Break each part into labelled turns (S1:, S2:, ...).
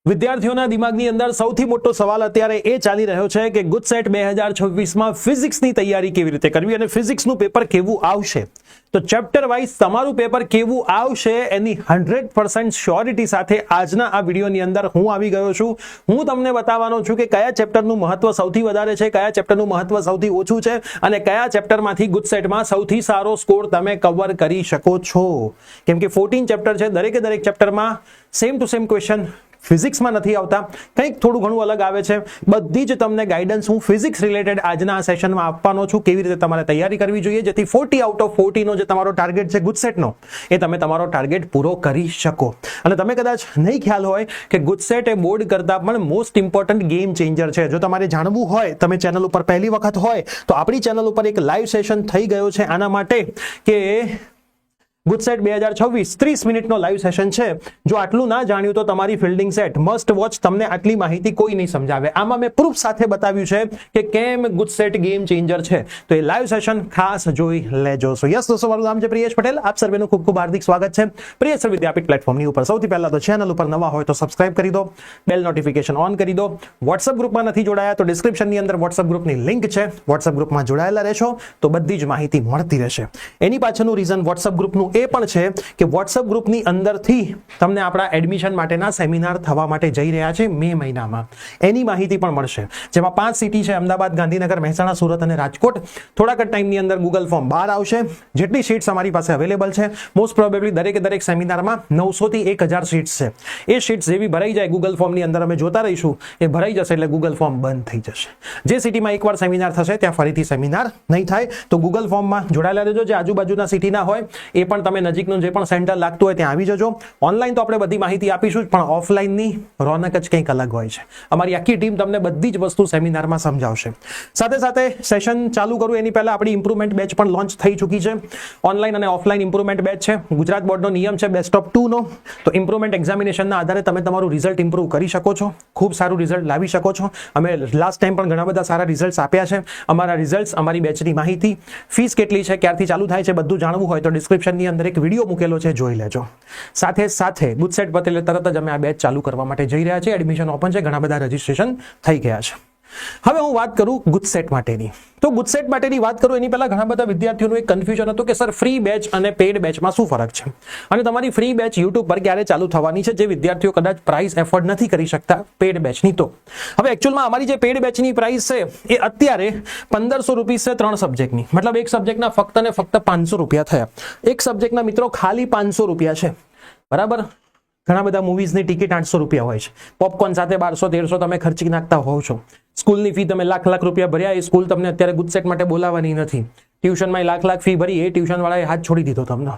S1: વિદ્યાર્થીઓના દિમાગની અંદર સૌથી મોટો સવાલ અત્યારે એ ચાલી રહ્યો છે કે ગુજસેટ 2026માં ફિઝિક્સની તૈયારી કેવી રીતે કરવી અને ફિઝિક્સનું પેપર કેવું આવશે. તો ચેપ્ટર વાઇઝ તમારું પેપર કેવું આવશે એની 100% શ્યોરિટી સાથે આજના આ વિડીયોની અંદર હું આવી ગયો છું. હું તમને બતાવવાનો છું કે કયા ચેપ્ટરનું મહત્વ સૌથી વધારે છે, કયા ચેપ્ટરનું મહત્વ સૌથી ઓછું છે અને કયા ચેપ્ટરમાંથી ગુજસેટમાં સૌથી સારો સ્કોર તમે કવર કરી શકો છો. કેમ કે 14 ચેપ્ટર છે, દરેક ચેપ્ટરમાં સેમ ટુ સેમ ક્વેશ્ચન ફિઝિક્સમાં નથી આવતા, કંઈક થોડું ઘણું અલગ આવે છે. બધી જ તમને ગાઈડન્સ હું ફિઝિક્સ રિલેટેડ આજના આ સેશનમાં આપવાનો છું, કેવી રીતે તમારે તૈયારી કરવી જોઈએ જેથી 40 આઉટ ઓફ 40 નો જે તમારો ટાર્ગેટ છે ગુજસેટનો એ તમે તમારો ટાર્ગેટ પૂરો કરી શકો. અને તમે કદાચ નહીં ખ્યાલ હોય કે ગુજસેટ એ બોર્ડ કરતાં પણ મોસ્ટ ઇમ્પોર્ટન્ટ ગેમ ચેન્જર છે. જો તમારે જાણવું હોય, તમે ચેનલ ઉપર પહેલી વખત હોય તો આપણી ચેનલ ઉપર એક લાઈવ સેશન થઈ ગયો છે આના માટે કે ગુજસેટ 2026 30 મિનિટનો લાઈવ સેશન છે. જો આટલું ના જાણ્યું તો તમારી ફિલ્ડિંગ સેટ મસ્ટ વોચ. તમને આટલી માહિતી કોઈ નહીં સમજાવે. આમાં મેં પ્રૂફ સાથે બતાવ્યું છે કે કેમ ગુજસેટ ગેમ ચેન્જર છે. તો એ લાઈવ સેશન ખાસ જોઈ લેજો. સો યસ દોસ્તો, મારું નામ છે પ્રિયેશ પટેલ. આપ સર્વેનું ખૂબ ખૂબ હાર્દિક સ્વાગત છે પ્રિયેશ સર વિદ્યાપીઠ પ્લેટફોર્મની ઉપર. સૌથી પહેલા તો ચેનલ ઉપર નવા હોય તો સબસ્ક્રાઇબ કરી દો, બેલ નોટિફિકેશન ઓન કરી દો. વોટ્સઅપ ગ્રુપમાં નથી જોડાયા તો ડિસ્ક્રિપ્શનની અંદર વોટ્સઅપ ગ્રુપની લિંક છે. વોટ્સઅપ ગ્રુપમાં જોડાયેલા રહેશો તો બધી જ માહિતી મળતી રહેશે. એની પાછળનું રીઝન વોટ્સઅપ ગ્રુપનું એ પણ છે કે વોટ્સઅપ ગ્રુપની અંદરથી તમને આપણા એડમિશન માટેના સેમિનાર થવા માટે જઈ રહ્યા છે મે મહિનામાં. એની માહિતી પણ મળશે, જેમાં 5 સિટી છે: અમદાવાદ, ગાંધીનગર, મહેસાણા, સુરત અને રાજકોટ. થોડાક જ ટાઈમની અંદર ગૂગલ ફોર્મ બહાર આવશે. જેટલી સીટ્સ અમારી પાસે અવેલેબલ છે, મોસ્ટ પ્રોબેબલી દરેક સેમિનારમાં 900 થી 1000 સીટ્સ છે. એ સીટ્સ જેવી ભરાઈ જાય ગૂગલ ફોર્મની અંદર અમે જોતા રહીશું, એ ભરાઈ જશે એટલે ગૂગલ ફોર્મ બંધ થઈ જશે. જે સિટીમાં એકવાર સેમિનાર થશે ત્યાં ફરીથી સેમિનાર નહીં થાય. તો ગૂગલ ફોર્મમાં જોડાયેલા રહેજો. જે આજુબાજુના સિટીના હોય એ પણ તમે નજીકનું જે પણ સેન્ટર લાગતું હોય ત્યાં આવી જજો. ઓનલાઈન તો આપણે બધી માહિતી આપીશું, પણ ઓફલાઈનની રોનક જ કંઈક અલગ હોય છે. અમારી આખી ટીમ તમને બધી જ વસ્તુ સેમિનારમાં સમજાવશે. સાથે સાથે સેશન ચાલુ કરું એની પહેલા આપણી ઇમ્પ્રુવમેન્ટ બેચ પણ લોન્ચ થઈ ચૂકી છે. ઓનલાઈન અને ઓફલાઈન ઇમ્પ્રુવમેન્ટ બેચ છે. ગુજરાત બોર્ડનો નિયમ છે બેસ્ટ ઓફ 2 નો. તો ઇમ્પ્રુવમેન્ટ એક્ઝામિનેશનના આધારે તમે તમારું રિઝલ્ટ ઇમ્પ્રુવ કરી શકો છો, ખૂબ સારું રિઝલ્ટ લાવી શકો છો. અમે લાસ્ટ ટાઈમ પણ ઘણા બધા સારા રિઝલ્ટ આપ્યા છે. અમારા રિઝલ્ટ, અમારી બેચની માહિતી, ફીસ કેટલી છે, ક્યારથી ચાલુ થાય છે, બધું જાણવું હોય તો ડિસ્ક્રિપ્શનની અંદર એક વિડીયો મૂકેલો છે, જોઈ લેજો. સાથે ગુજસેટ પટેલે તરત જ અમે આ બેચ ચાલુ કરવા માટે જઈ રહ્યા છે. એડમિશન ઓપન છે, ઘણા બધા રજીસ્ટ્રેશન થઈ ગયા છે. હવે હું વાત કરું ગુજસેટ માટેની. તો ગુજસેટ માટેની વાત કરું એની પહેલા ઘણા બધા વિદ્યાર્થીઓનું એક કન્ફ્યુઝન હતું કે સર ફ્રી બેચ અને પેઇડ બેચમાં શું ફરક છે અને તમારી ફ્રી બેચ યુટ્યુબ પર ક્યારે ચાલુ થવાની છે, જે વિદ્યાર્થીઓ કદાચ પ્રાઇસ એફોર્ડ નથી કરી શકતા પેઇડ બેચની. તો હવે એકચ્યુઅલમાં અમારી જે પેઇડ બેચની પ્રાઇસ છે એ અત્યારે 1500 રૂપિયા છે 3 સબ્જેક્ટની. મતલબ એક સબ્જેક્ટના ફક્ત ને ફક્ત 500 રૂપિયા થયા. એક સબ્જેક્ટના મિત્રો ખાલી 500 રૂપિયા છે, બરાબર. ઘણા બધા મૂવીઝની ટિકિટ 800 રૂપિયા હોય છે. પોપકોર્ન સાથે 1200-1300 તમે ખર્ચી નાખતા હોવ છો. સ્કૂલની ફી તમે લાખ રૂપિયા ભર્યા, એ સ્કૂલ તમને અત્યારે ગુજસેટ માટે બોલાવવાની નથી. ટ્યુશનમાં લાખ ફી ભરી, એ ટ્યુશન વાળાએ હાથ છોડી દીધો તમને,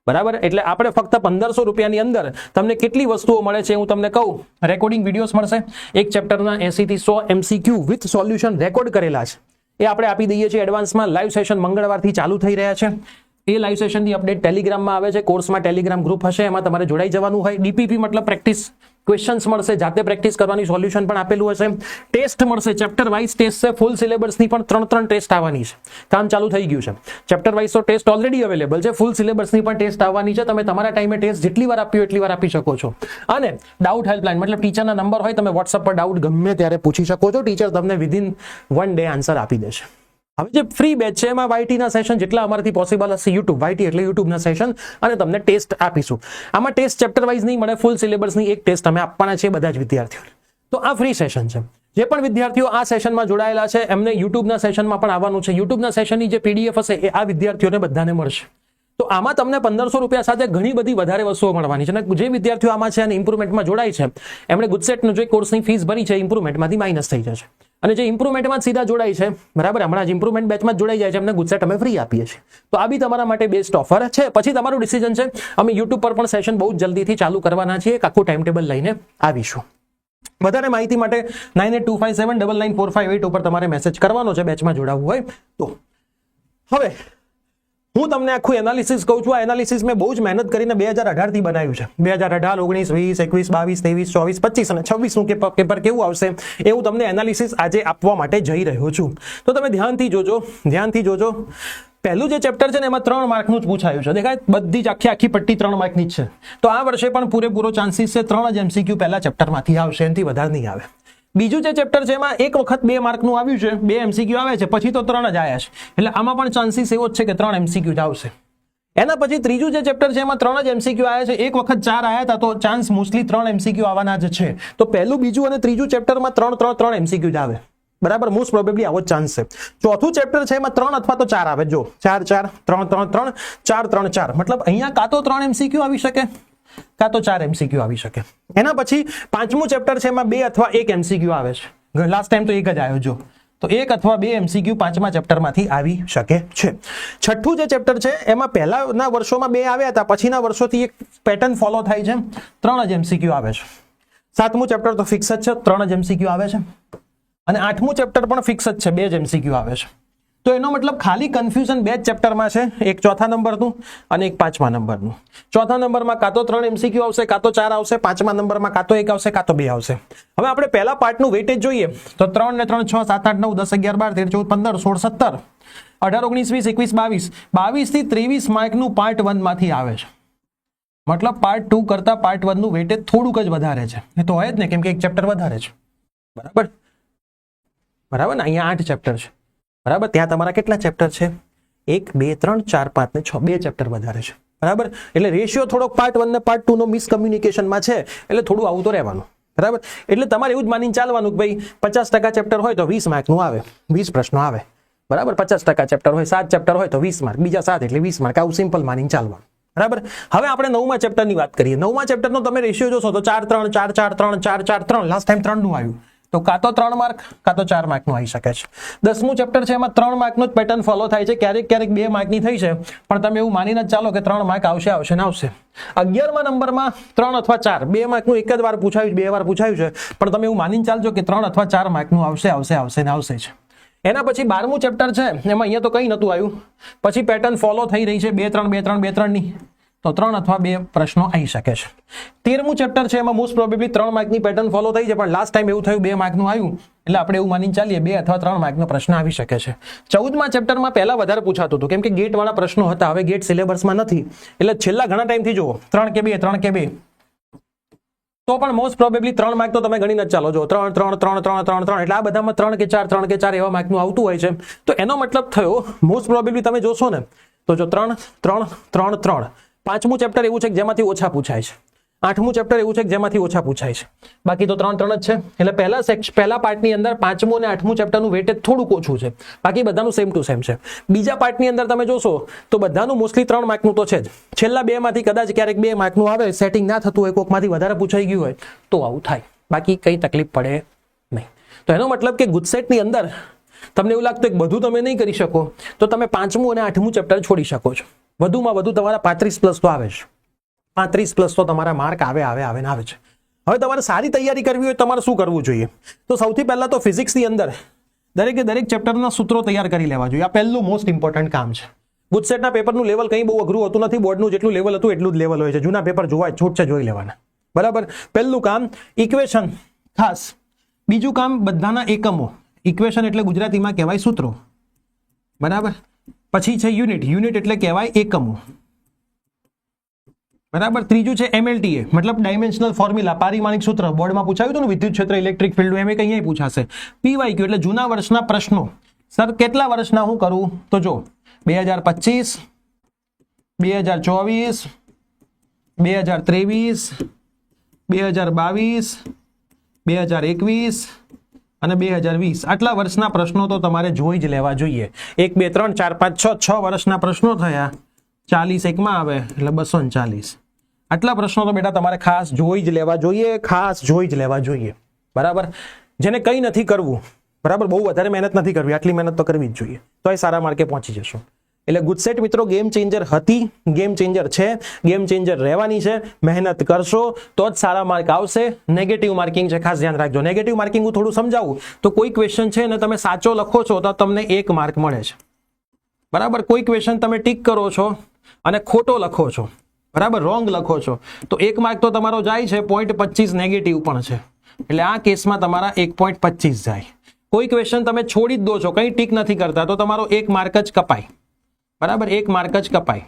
S1: બરાબર. એટલે આપણે ફક્ત 1500 રૂપિયાની અંદર તમને કેટલી વસ્તુઓ મળે છે હું તમને કહું. રેકોર્ડિંગ વિડીયોઝ મળશે. એક ચેપ્ટરના 80 થી 100 MCQ વિથ સોલ્યુશન રેકોર્ડ કરેલા છે, એ આપણે આપી દઈએ છીએ એડવાન્સમાં. લાઈવ સેશન મંગળવારથી ચાલુ થઈ રહ્યા છે. એ લાઈવ સેશનની અપડેટ ટેલિગ્રામમાં આવે છે. કોર્સમાં ટેલિગ્રામ ગ્રુપ હશે, એમાં તમારે જોડાઈ જવાનું હોય. DPP મતલબ પ્રેક્ટિસ ક્વેશ્ચન્સ મળશે, જાતે પ્રેક્ટિસ કરવાની, સોલ્યુશન પણ આપેલું હશે. ટેસ્ટ મળશે, ચેપ્ટર વાઇઝ ટેસ્ટ છે. ફૂલ સિલેબસની પણ 3 ટેસ્ટ આવવાની છે. કામ ચાલુ થઈ ગયું છે. ચેપ્ટર વાઇઝ તો ટેસ્ટ ઓલરેડી અવેલેબલ છે. ફૂલ સિલેબસની પણ ટેસ્ટ આવવાની છે. તમે તમારા ટાઈમે ટેસ્ટ જેટલી વાર આપ્યો એટલી વાર આપી શકો છો. અને ડાઉટ હેલ્પલાઇન મતલબ ટીચરના નંબર હોય, તમે વોટ્સઅપ પર ડાઉટ ગમે ત્યારે પૂછી શકો છો. ટીચર તમને વિધિન 1 ડે આન્સર આપી દેશે. હવે જે ફ્રી બેચ છે એમાં YT ના સેશન જેટલા અમારાથી પોસિબલ હશે, યુટ્યુબ YT એટલે યુટ્યુબના સેશન, અને તમને ટેસ્ટ આપીશું. આમાં ટેસ્ટ ચેપ્ટર વાઇઝ નહીં મળે, ફૂલ સિલેબસની એક ટેસ્ટ અમે આપવાના છીએ બધા જ વિદ્યાર્થીઓને. તો આ ફ્રી સેશન છે. જે પણ વિદ્યાર્થીઓ આ સેશનમાં જોડાયેલા છે એમને યુટ્યુબના સેશનમાં પણ આવવાનું છે. યુટ્યુબના સેશનની જે PDF હશે એ આ વિદ્યાર્થીઓને બધાને મળશે. તો આમાં તમને 1500 રૂપિયા સાથે ઘણી બધી વધારે વસ્તુઓ મળવાની છે. અને જે વિદ્યાર્થીઓ આમાં છે અને ઇમ્પ્રુવમેન્ટમાં જોડાય છે એમણે ગુજસેટનો જે કોર્સની ફીસ ભરી છે ઇમ્પ્રુવમેન્ટમાંથી માઇનસ થઈ જશે. અને જે ઇમ્પ્રુવમેન્ટમાં સીધા જોડાય છે, બરાબર, હમણાં જ ઇમ્પ્રુવમેન્ટ બેચમાં જોડાઈ જાય છે, એમને ગુજસેટ અમે ફ્રી આપીએ છીએ. તો આ બી તમારા માટે બેસ્ટ ઓફર છે. પછી તમારું ડિસિઝન છે. અમે યુટ્યુબ પર પણ સેશન બહુ જલ્દીથી ચાલુ કરવાના છીએ. એક આખું ટાઈમ ટેબલ લઈને આવીશું. વધારે માહિતી માટે 9825799458 ઉપર તમારે મેસેજ કરવાનો છે બેચમાં જોડાવવું હોય તો. હવે હું તમને આખું એનાલિસિસ કહું છું. આ એનાલિસિસ મેં બહુ જ મહેનત કરીને 2018 થી બનાવ્યું છે. 2018, 19, 20, 21, 22, 23, 24, 25 અને 26 નું પેપર કેવું આવશે એ હું તમને એનાલિસિસ આજે આપવા માટે જઈ રહ્યો છું. તો તમે ધ્યાનથી જોજો. પહેલું જે ચેપ્ટર છે ને એમાં 3 માર્કનું જ પૂછાયું છે, દેખાય બધી જ આખી પટ્ટી 3 માર્કની જ છે. તો આ વર્ષે પણ પૂરેપૂરો ચાન્સીસ છે 3 જ MCQ પહેલા ચેપ્ટરમાંથી આવશે, એનાથી વધારે નહીં આવે. બીજું જે ચેપ્ટર છે એમાં એક વખત 2 માર્કનું આવ્યું છે, 2 MCQ આવે છે, પછી તો 3 જ આવ્યા છે, એટલે આમાં પણ ચાન્સીસ એવો જ છે કે 3 MCQ જ આવશે. એના પછી ત્રીજું જે ચેપ્ટર છે એમાં 3 જ MCQ આવ્યા છે, એક વખત 4 આવ્યા હતા, તો ચાન્સ મોસ્ટલી 3 MCQ આવવાના જ છે. તો પહેલું, બીજું અને ત્રીજું ચેપ્ટરમાં 3 MCQ જ આવે, બરાબર. મોસ્ટ પ્રોબેબલી આવો જ ચાન્સ છે. ચોથું ચેપ્ટર છે એમાં 3 અથવા તો 4 આવે, જો 4 4 3 3 3 4 3 4, મતલબ અહીંયા કાં તો 3 MCQ આવી શકે કાં તો 4 MCQ આવી શકે. એના પછી પાંચમું ચેપ્ટર છે એમાં 2 અથવા 1 MCQ આવે છે, લાસ્ટ ટાઈમ તો 1 જ આવ્યો, જો તો 1 અથવા 2 MCQ પાંચમા ચેપ્ટરમાંથી આવી શકે છે. છઠ્ઠું જે ચેપ્ટર છે એમાં પહેલાના વર્ષોમાં 2 આવ્યા હતા, પછીના વર્ષોથી એક પેટર્ન ફોલો થાય છે, 3 જ MCQ આવે છે. સાતમું ચેપ્ટર તો ફિક્સ જ છે, 3 જ MCQ આવે છે. અને આઠમું ચેપ્ટર પણ ફિક્સ જ છે, 2 જ MCQ આવે છે. તો એનો મતલબ ખાલી કન્ફ્યુઝન 2 જ ચેપ્ટરમાં છે, એક ચોથા નંબરનું અને એક પાંચમા નંબરનું. ચોથા નંબરમાં કાં તો 3 MCQ આવશે, કાં તો 4 આવશે, પાંચમા નંબરમાં કાં તો 1 આવશે, કાં તો 2 આવશે. હવે આપણે પહેલા પાર્ટનું વેઇટેજ જોઈએ તો 3 ને 3 6 7 8 9 10 11 12 13 14 15 16 17 18 19 20 21 22 થી 23 માર્કનું પાર્ટ 1 માંથી આવે છે. મતલબ પાર્ટ 2 કરતા પાર્ટ 1 નું વેઇટેજ થોડુંક જ વધારે છે, એ તો હોય જ ને, કેમ કે એક ચેપ્ટર વધારે છે, બરાબર ને. અહીંયા 8 ચેપ્ટર છે, બરાબર. ત્યાં તમારા કેટલા ચેપ્ટર છે? 1 2 3 4 5 ને 6, 2 ચેપ્ટર વધારે છે, બરાબર. એટલે રેશિયો થોડોક પાર્ટ 1 ને પાર્ટ 2 નો મિસકમ્યુનિકેશનમાં છે, એટલે થોડું આવું તો રહેવાનું, બરાબર. એટલે તમારે એવું જ માનીને ચાલવાનું કે ભાઈ 50% ચેપ્ટર હોય તો 20 માર્કનું આવે, 20 પ્રશ્નો આવે, બરાબર. 50% ચેપ્ટર હોય, 7 ચેપ્ટર હોય તો 20 માર્ક, બીજા 7 એટલે 20 માર્ક, આવું સિમ્પલ માનીને ચાલવાનું, બરાબર. હવે આપણે 9મા ચેપ્ટરની વાત કરીએ. 9મા ચેપ્ટરનો તમે રેશિયો જોશો તો 4 3 4 4 3 4 4 3, લાસ્ટ ટાઈમ 3 નું આવ્યું, તો કાં તો 3 માર્ક કાં તો 4 માર્કનું આવી શકે છે. 10મું ચેપ્ટર છે એમાં 3 માર્કનું જ પેટર્ન ફોલો થાય છે, ક્યારેક 2 માર્કની થઈ છે, પણ તમે એવું માનીને જ ચાલો કે 3 માર્ક આવશે ને આવશે. 11મા નંબરમાં 3 અથવા 4, 2 માર્કનું એક જ વાર પૂછાયું, 2 વાર પૂછાયું છે, પણ તમે એવું માનીને ચાલજો કે 3 અથવા 4 માર્કનું આવશે જ. એના પછી 12મું ચેપ્ટર છે એમાં અહીંયા તો કંઈ નહોતું આવ્યું, પછી પેટર્ન ફોલો થઈ રહી છે 2 3 2 3 2 3 ની, તો 3 અથવા 2 પ્રશ્નો આવી શકે છે. 13મું ચેપ્ટર છે એમાં મોસ્ટ પ્રોબેબલી 3 માર્કની પેટર્ન ફોલો થઈ છે, પણ લાસ્ટ ટાઈમ એવું થયું 2 માર્કનું આવ્યું, એટલે આપણે એવું માનીને ચાલીએ 2 અથવા 3 માર્કનો પ્રશ્ન આવી શકે છે. 14મા ચેપ્ટરમાં પહેલા વધારે પૂછાતું હતું, કેમ કે ગેટ વાળા પ્રશ્નો હતા, હવે ગેટ સિલેબસમાં નથી, એટલે છેલ્લા ઘણા ટાઈમથી જુઓ 3 કે 2 3 કે 2, તો પણ મોસ્ટ પ્રોબેબલી 3 માર્ક તો તમે ગણીને જ ચાલો, જો 3 3 3 3 3 3, એટલે આ બધામાં 3 કે 4 3 કે 4 એવા માર્કનું આવતું હોય છે. તો એનો મતલબ થયો મોસ્ટ પ્રોબેબલી તમે જોશો ને તો જો 3 3 3 3. 5મું ચેપ્ટર એવું છે કે જેમાંથી ઓછા પૂછાય છે, 8મું ચેપ્ટર એવું છે કે જેમાંથી ઓછા પૂછાય છે, બાકી તો 3 3 જ છે. એટલે પહેલા પાર્ટની અંદર 5મું અને 8મું ચેપ્ટરનું વેટેજ થોડુંક ઓછું છે, બાકી બધાનું સેમ ટુ સેમ છે. બીજા પાર્ટની અંદર તમે જોશો તો બધાનું મોસ્ટલી 3 માર્કનું તો છે જ, છેલ્લા 2 માંથી કદાચ ક્યારેક 2 માર્કનું આવે, સેટિંગ ના થતું હોય, કોકમાંથી વધારે પૂછાઈ ગયું હોય તો આવું થાય, બાકી કંઈ તકલીફ પડે નહીં. તો એનો મતલબ કે ગુજસેટની અંદર તમને એવું લાગતું કે બધું તમે નહીં કરી શકો, તો તમે 5મું અને 8મું ચેપ્ટર છોડી શકો છો. વધુમાં વધુ તમારા 35+ તો આવે છે, 35+ તો તમારા માર્ક આવે છે. હવે તમારે સારી તૈયારી કરવી હોય તમારે શું કરવું જોઈએ? તો સૌથી પહેલા તો ફિઝિક્સની અંદર દરેક ચેપ્ટરના સૂત્રો તૈયાર કરી લેવા જોઈએ. આ પહેલું મોસ્ટ ઇમ્પોર્ટન્ટ કામ છે. ગુજસેટના પેપરનું લેવલ કંઈ બહુ અઘરું હોતું નથી, બોર્ડનું જેટલું લેવલ હતું એટલું જ લેવલ હોય છે. જૂના પેપર જોવાય, છૂટ છે જોઈ લેવાના, બરાબર. પહેલું કામ ઇક્વેશન ખાસ, બીજું કામ બધાના એકમો, ઇક્વેશન એટલે ગુજરાતીમાં કહેવાય સૂત્રો, બરાબર. પછી છે યુનિટ એટલે કહેવાય એકમો, બરાબર. ત્રીજું છે MLTA મતલબ ડાયમેન્શનલ ફોર્મ્યુલા, પારિમાણિક સૂત્ર, બોર્ડમાં પૂછાયું હતું ને વિદ્યુત ક્ષેત્ર ઇલેક્ટ્રિક ફિલ્ડ, એમ કંઈ પૂછાશે. PYQ એટલે જૂના વર્ષના પ્રશ્નો. સર કેટલા વર્ષના હું કરું? તો જો 2025 2024 2023 2022 2021 અને 2020, આટલા વર્ષના પ્રશ્નો તો તમારે જોઈ જ લેવા જોઈએ. 1 2 3 4 5 6 વર્ષના પ્રશ્નો થયા, 40 એકમાં આવે એટલે 240. આટલા પ્રશ્નો તો બેટા તમારે ખાસ જોઈ જ લેવા જોઈએ, બરાબર. જેને કંઈ નથી કરવું, બરાબર, બહુ વધારે મહેનત નથી કરવી, આટલી મહેનત તો કરવી જ જોઈએ, તો એ સારા માર્કે પહોંચી જશો. એટલે ગુજસેટ મિત્રો ગેમ ચેન્જર હતી, ગેમ ચેન્જર છે, ગેમ ચેન્જર રહેવાની છે. મહેનત કરશો તો જ સારા માર્ક આવશે. નેગેટિવ માર્કિંગ છે, ખાસ ધ્યાન રાખજો. નેગેટિવ માર્કિંગ હું થોડું સમજાવું તો કોઈ ક્વેશ્ચન છે ને તમે સાચો લખો છો તો તમને 1 માર્ક મળે છે, બરાબર. કોઈ ક્વેશ્ચન તમે ટીક કરો છો અને ખોટો લખો છો, બરાબર, રોંગ લખો છો, તો 1 માર્ક તો તમારો જાય છે. 0.25 નેગેટિવ પણ છે, એટલે આ કેસમાં તમારા 1.25 જાય. કોઈ ક્વેશ્ચન તમે છોડી જ દો છો, કંઈ ટીક નથી કરતા, તો તમારો 1 માર્ક જ કપાય, બરાબર, 1 માર્ક જ કપાય.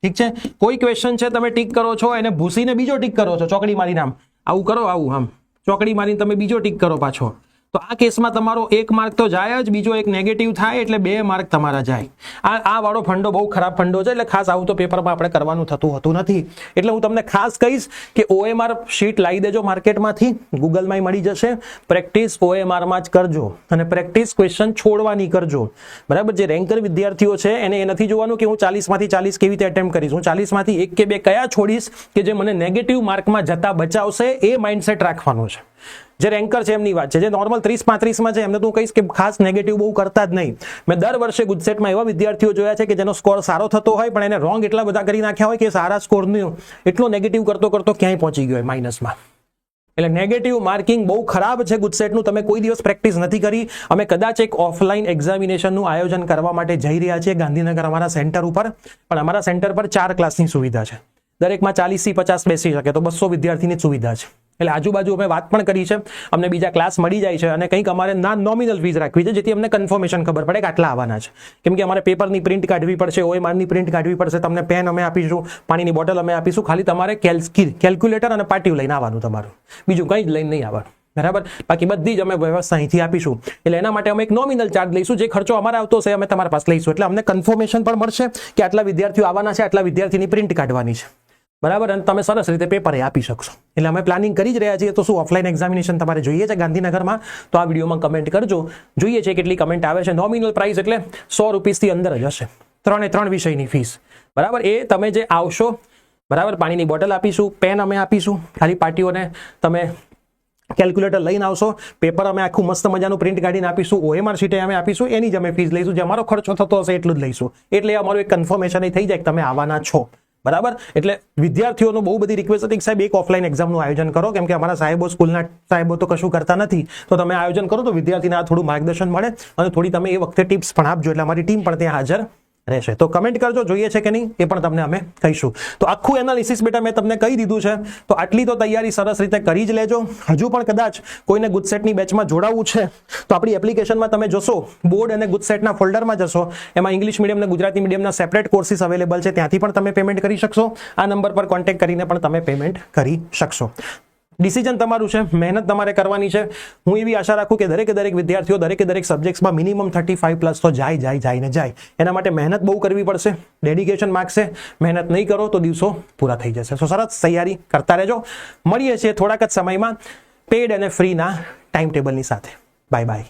S1: ઠીક છે, કોઈ ક્વેશ્ચન છે તમે ટીક કરો છો એને ભૂસીને બીજો ટીક કરો છો, ચોકડી મારીને આવું કરો, આમ ચોકડી મારીને તમે બીજો ટીક કરો પાછો, તો આ કેસમાં તમારો 1 માર્ક તો જાય જ, બીજો એક નેગેટિવ થાય એટલે 2 માર્ક તમારા જાય. આ વાળો ફંડો બહુ ખરાબ ફંડો છે, એટલે ખાસ આવું તો પેપરમાં આપણે કરવાનું થતું નથી. એટલે હું તમને ખાસ કહીશ કે OMR શીટ લાવી દેજો માર્કેટમાંથી, ગૂગલમાં મળી જશે. પ્રેક્ટિસ OMRમાં જ કરજો અને પ્રેક્ટિસ ક્વેશ્ચન છોડવાની કરજો. બરાબર, જે રેન્કર વિદ્યાર્થીઓ છે એને એ નથી જોવાનું કે હું 40માંથી 40 કેવી રીતે એટેમ્પ્ટ કરીશ, હું 40માંથી 1 કે 2 કયા છોડીશ કે જે મને નેગેટિવ માર્કમાં જતા બચાવશે, એ માઇન્ડસેટ રાખવાનું છે. જે રેન્કર છે એમની વાત છે, જે નોર્મલ 30-35માં છે એમને તો હું કહીશ કે ખાસ નેગેટિવ બહુ કરતા જ નહીં. મેં દર વર્ષે ગુજસેટમાં એવા વિદ્યાર્થીઓ જોયા છે કે જેનો સ્કોર સારો થતો હોય પણ એને રોંગ એટલા બધા કરી નાખ્યા હોય કે સારા સ્કોરનો એટલો નેગેટિવ કરતો ક્યાંય પહોંચી ગયો હોય માઇનસમાં. એટલે નેગેટિવ માર્કિંગ બહુ ખરાબ છે ગુજસેટનું. તમે કોઈ દિવસ પ્રેક્ટિસ નથી કરી. અમે કદાચ એક ઓફલાઈન એક્ઝામિનેશનનું આયોજન કરવા માટે જઈ રહ્યા છીએ ગાંધીનગર અમારા સેન્ટર ઉપર, પણ અમારા સેન્ટર પર 4 ક્લાસની સુવિધા છે. દરેકમાં 40થી 50 બેસી શકે, તો 200 વિદ્યાર્થીની સુવિધા છે. એટલે આજુબાજુ અમે વાત પણ કરી છે, અમને બીજા ક્લાસ મળી જાય છે અને કંઈક અમારે નોમિનલ ફીસ રાખવી છે, જેથી અમને કન્ફર્મેશન ખબર પડે કે આટલા આવવાના છે. કેમ કે અમારે પેપરની પ્રિન્ટ કાઢવી પડશે, OMRની પ્રિન્ટ કાઢવી પડશે, તમને પેન અમે આપીશું, પાણીની બોટલ અમે આપીશું, ખાલી તમારે કેલ્ક્યુલેટર અને પાટિયું લઈને આવવાનું, તમારું બીજું કંઈ જ લઈને નહીં આવવાનું. બરાબર, બાકી બધી જ અમે વ્યવસ્થા અહીંથી આપીશું. એટલે એના માટે અમે એક નોમિનલ ચાર્જ લઈશું, જે ખર્ચો અમારે આવતો હશે અમે તમારા પાસે લઈશું. એટલે અમને કન્ફર્મેશન પણ મળશે કે આટલા વિદ્યાર્થીઓ આવવાના છે, આટલા વિદ્યાર્થીની પ્રિન્ટ કાઢવાની છે. બરાબર, અને તમે સરસ રીતે પેપરે આપી શકશો. એટલે અમે પ્લાનિંગ કરી જ રહ્યા છીએ. તો શું ઓફલાઈન એક્ઝામિનેશન તમારે જોઈએ છે ગાંધીનગરમાં? તો આ વિડીયોમાં કમેન્ટ કરજો. જોઈએ છે કેટલી કમેન્ટ આવે છે. નોમિનલ પ્રાઇસ એટલે 100 રૂપિયાથી અંદર જ હશે, 3 વિષયની ફીસ. બરાબર, એ તમે જે આવશો, બરાબર, પાણીની બોટલ આપીશું, પેન અમે આપીશું, ખાલી પાર્ટીઓને તમે કેલ્ક્યુલેટર લઈને આવશો, પેપર અમે આખું મસ્ત મજાનું પ્રિન્ટ કાઢીને આપીશું, OMR શીટે અમે આપીશું, એની જ અમે ફીસ લઈશું. જે અમારો ખર્ચો થતો હશે એટલું જ લઈશું. એટલે અમારું એક કન્ફર્મેશન થઈ જાય કે તમે આવવાના છો. બરાબર, એટલે વિદ્યાર્થીઓનો બહુ બધી રિક્વેસ્ટ હતી કે સાહેબ એક ઓફલાઈન એક્ઝામનું આયોજન કરો, કેમ કે અમારા સાહેબો, સ્કૂલના સાહેબો તો કશું કરતા નથી, તો તમે આયોજન કરો તો વિદ્યાર્થીને આ થોડું માર્ગદર્શન મળે અને થોડી તમે એ વખતે ટિપ્સ પણ આપજો. એટલે અમારી ટીમ પણ ત્યાં હાજર રહેશે. તો કમેન્ટ કરજો, જોઈએ છે કે નહીં એ પણ તમને અમે કહીશું. તો આખું એનાલિસિસ બેટા મેં તમને કહી દીધું છે. તો આટલી તો તૈયારી સરસ રીતે કરી જ લેજો. હજુ પણ કદાચ કોઈને ગુજસેટની બેચમાં જોડાવવું છે તો આપણી એપ્લિકેશનમાં તમે જોશો, બોર્ડ અને ગુજસેટના ફોલ્ડરમાં જશો, એમાં ઇંગ્લિશ મીડિયમ અને ગુજરાતી મીડિયમના સેપરેટ કોર્સિસ અવેલેબલ છે. ત્યાંથી પણ તમે પેમેન્ટ કરી શકશો. આ નંબર પર કોન્ટેક્ટ કરીને પણ તમે પેમેન્ટ કરી શકશો. ડિસિઝન તમારું છે, મહેનત તમારે કરવાની છે. હું એવી આશા રાખું કે દરેક વિદ્યાર્થીઓ દરેક સબ્જેક્ટ્સમાં મિનિમમ 35+ તો જાય. એના માટે મહેનત બહુ કરવી પડશે, ડેડિકેશન માગશે. મહેનત નહીં કરો તો દિવસો પૂરા થઈ જશે. તો સરસ તૈયારી કરતા રહેજો. મળીએ છીએ થોડાક જ સમયમાં પેડ અને ફ્રીના ટાઈમ ટેબલની સાથે. Bye bye.